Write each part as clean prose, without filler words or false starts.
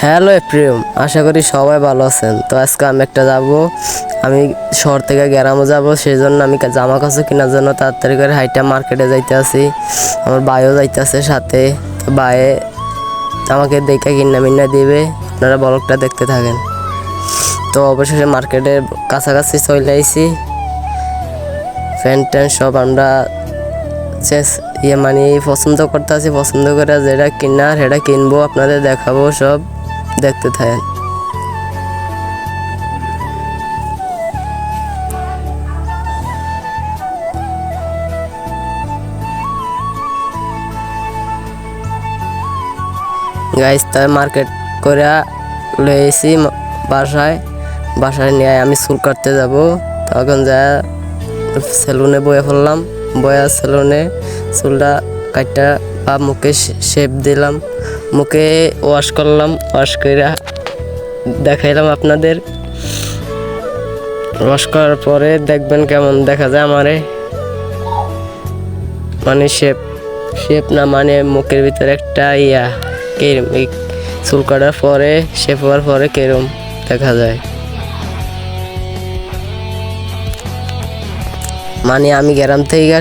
Hello এপ্রিম, আশা করি সবাই ভালো আছেন। তো আজকে আমি শহর থেকে গ্রামে যাব, সেই জন্য আমি জামা কাপড় কেনার জন্য তাড়াতাড়ি করে হাইটা মার্কেটে যাইতে আসি। আমার ভাইও যাইতে আছে সাথে। তো ভাইয়ে আমাকে দেখে কিনা দিবে, আপনারা ব্লগটা দেখতে থাকেন। তো অবশেষে মার্কেটের কাছাকাছি চলে আইছি। প্যান্ট ট্যান্ট সব আমরা পছন্দ করতে আছি, পছন্দ করে যেটা কিনার সেটা কিনবো, আপনাদের দেখাবো, সব দেখতে থাকেন। গাইস তাই মার্কেট করে লয়েছি বাসায় নিয়ে আমি চুল কাটতে যাব। তখন যা সেলুনে বয়া সেলুনে চুলটা কাটটা বা মুখে শেপ দিলাম, মুখে ওয়াশ করলাম, ওয়াশ করে দেখাইলাম আপনাদের। ওয়াশ করার পরে দেখবেন কেমন দেখা যায় আমারে, মানে শেপ না, মানে মুখের ভিতরে একটা চুল কাটার পরে শেপ হওয়ার পরে কেরম দেখা যায়। মানে আমি গ্রাম থেকে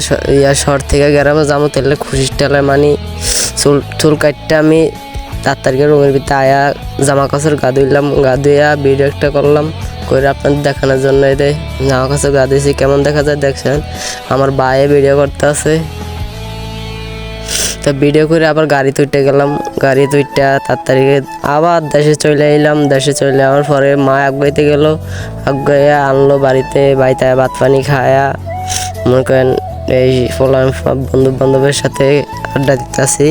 শহর থেকে গ্রামে যাবো, তাহলে খুশির টেলে মানে চুল কাটতে আমি তাড়াতাড়ি রুমের ভিতরে আয়া জামা কাপড় গা ধুইয়া ভিডিও একটা করলাম, করে আপনাদের দেখানোর জন্য জামা কাপড় গা ধুয়েছি কেমন দেখা যায় দেখছেন। আমার ভাইয়ে ভিডিও করতে আছে। তো ভিডিও করে আবার গাড়ি তুইতে গেলাম, গাড়ি তুইটা তাড়াতাড়ি আবার দেশে চলে এলাম। দেশে চলে যাওয়ার পরে মা আগাইতে গেল, আগাইয়া আনলো বাড়িতে ভাত পানি খায়া, মনে করেন এই বন্ধু বান্ধবের সাথে আড্ডা দিতেছি।